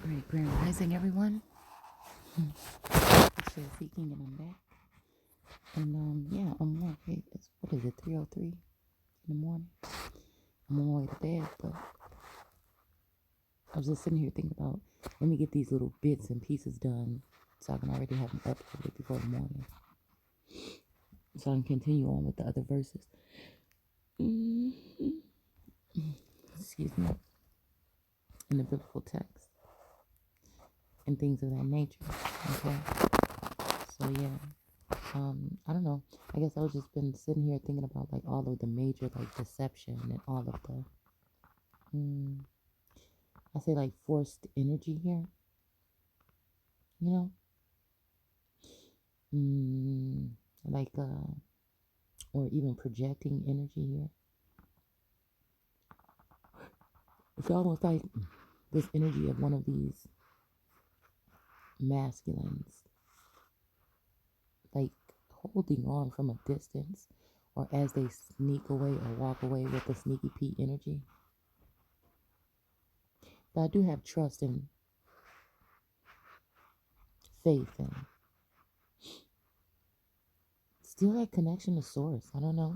Great Grand Rising, everyone. Actually, seeking and I'm back. And yeah, I'm more. Hey, it's, what is it? 3:03 in the morning. I'm on my way to bed, but I was just sitting here thinking about let me get these little bits and pieces done so I can already have them uploaded before the morning, so I can continue on with the other verses. Excuse me. In the biblical text and things of that nature. Okay. So yeah. I don't know. I guess I was just been sitting here thinking about like all of the major like deception and all of the I say like forced energy here. You know? Like or even projecting energy here. It's almost like this energy of one of these masculines like holding on from a distance, or as they sneak away or walk away with the sneaky Pete energy. But I do have trust and faith and still that connection to source. I don't know.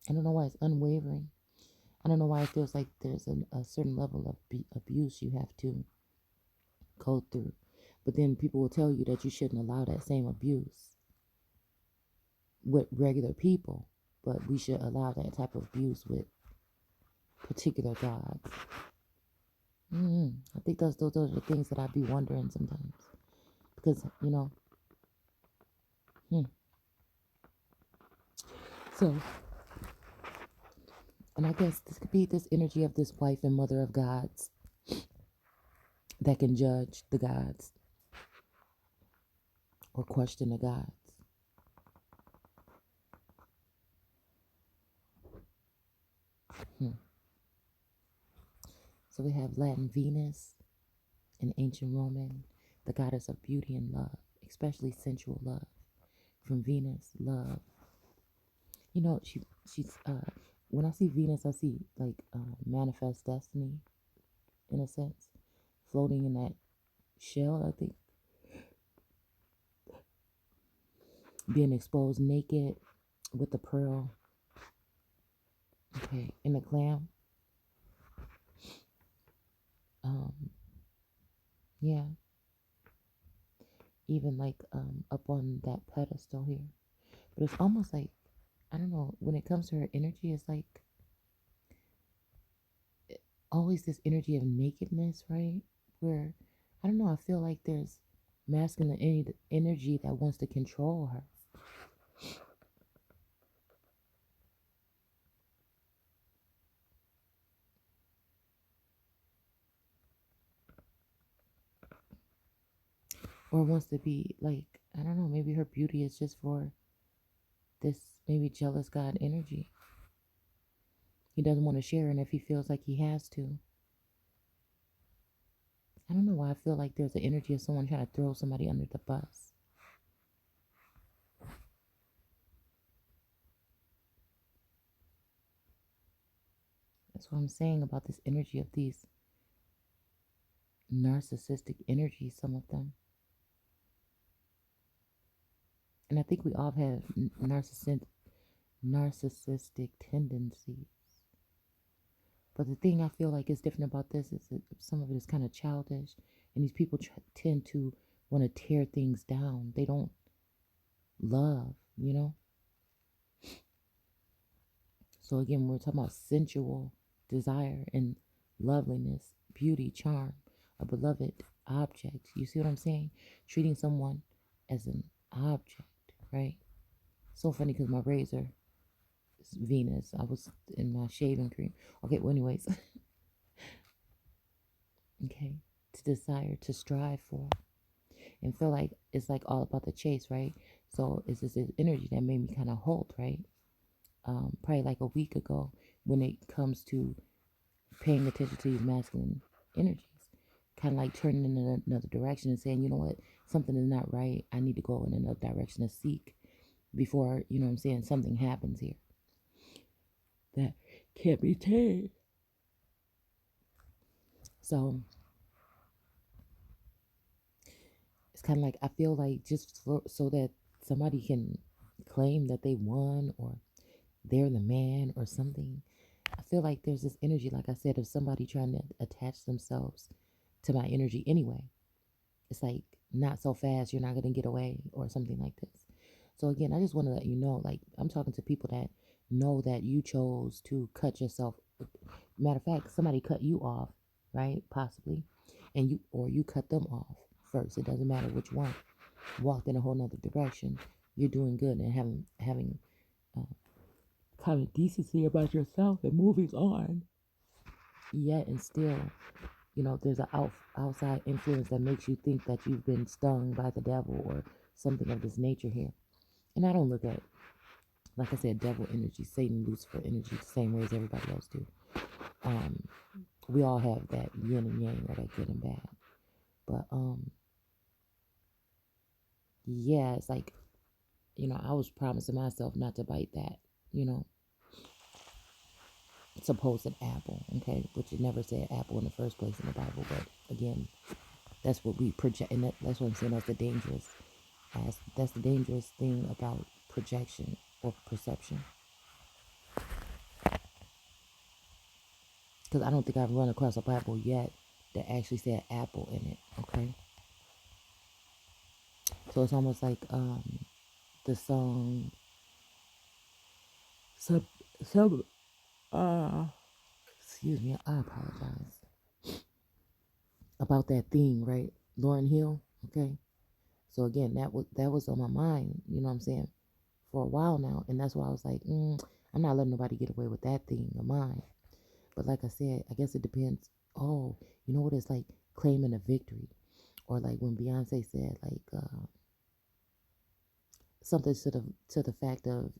I don't know why it's unwavering. I don't know why it feels like there's a certain level of abuse you have to go through. But then people will tell you that you shouldn't allow that same abuse with regular people, but we should allow that type of abuse with particular gods. I think those are the things that I be wondering sometimes, because you know. So, and I guess this could be this energy of this wife and mother of gods that can judge the gods or question the gods. So we have Latin Venus in ancient Roman, the goddess of beauty and love, especially sensual love. From Venus, love. You know, she's when I see Venus, I see like manifest destiny, in a sense, floating in that shell, I think, being exposed naked with the pearl, okay, in the clam. Yeah, even like up on that pedestal here. But it's almost like, I don't know, when it comes to her energy, it's like always this energy of nakedness, right? Where, I don't know, I feel like there's masculine energy that wants to control her. Or wants to be like, I don't know, maybe her beauty is just for this maybe jealous God energy. He doesn't want to share, and if he feels like he has to. I don't know why I feel like there's an energy of someone trying to throw somebody under the bus. That's what I'm saying about this energy of these narcissistic energies, some of them. And I think we all have narcissistic tendencies. But the thing I feel like is different about this is that some of it is kind of childish. And these people tend to want to tear things down. They don't love, you know? So again, we're talking about sensual desire and loveliness, beauty, charm, a beloved object. You see what I'm saying? Treating someone as an object, right? So funny because my razor is Venus. I was in my shaving cream. Okay, well, anyways. Okay, to desire, to strive for, and feel like it's like all about the chase, right? So it's this energy that made me kind of halt, right? Probably like a week ago, when it comes to paying attention to these masculine energies, kind of like turning in another direction and saying, you know what, something is not right. I need to go in another direction to seek before, you know what I'm saying, something happens here that can't be tamed. So it's kind of like I feel like just so that somebody can claim that they won or they're the man or something. I feel like there's this energy, like I said, of somebody trying to attach themselves to my energy anyway. It's like, not so fast, you're not going to get away or something like this. So again, I just want to let you know, like, I'm talking to people that know that you chose to cut yourself. Matter of fact, somebody cut you off, right? Possibly. And you cut them off first. It doesn't matter which one. Walked in a whole nother direction. You're doing good and having kind of decency about yourself and moving on. Yet and still, there's an outside influence that makes you think that you've been stung by the devil or something of this nature here. And I don't look at, like I said, devil energy, Satan, Lucifer energy, the same way as everybody else do. We all have that yin and yang, or that good and bad. But yeah, it's like, I was promising myself not to bite that, supposed apple, okay, which it never said apple in the first place in the Bible. But again, that's what we project, and that's what I'm saying. That's the dangerous thing about projection or perception. Because I don't think I've run across a Bible yet that actually said apple in it. Okay, so it's almost like the song. Some excuse me, I apologize about that thing, right? Lauryn Hill. Okay, so again, that was on my mind. You know what I'm saying? For a while now, and that's why I was like, I'm not letting nobody get away with that thing of mine. But like I said, I guess it depends. Oh, you know what it's like, claiming a victory, or like when Beyonce said like something to the fact of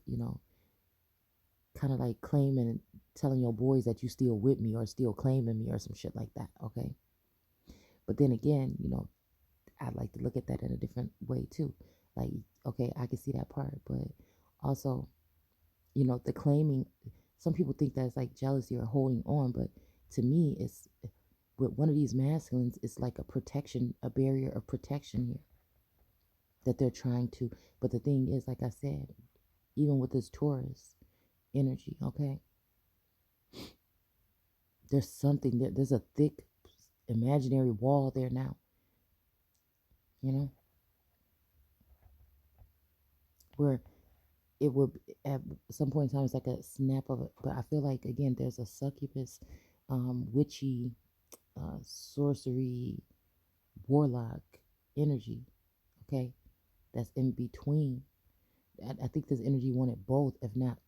kind of like claiming, telling your boys that you still with me or still claiming me or some shit like that. Okay, but then again, I'd like to look at that in a different way too. Like, okay, I can see that part, but also, the claiming, some people think that's like jealousy or holding on, but to me, it's with one of these masculines, it's like a protection, a barrier of protection here that they're trying to. But the thing is, like I said, even with this Taurus energy, okay, there's something there. There's a thick imaginary wall there now, where it would at some point in time it's like a snap of it. But I feel like again there's a succubus, witchy, sorcery, warlock energy, okay, that's in between. I think this energy wanted both, if not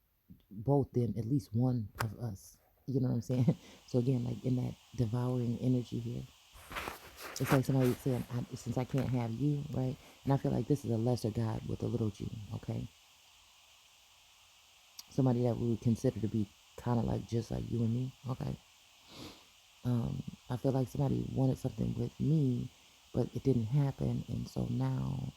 both, then at least one of us. You know what I'm saying? So again, like in that devouring energy here, it's like somebody saying, since I can't have you, right? And I feel like this is a lesser God with a little g, okay? Somebody that we would consider to be kind of like just like you and me, okay? I feel like somebody wanted something with me, but it didn't happen, and so now,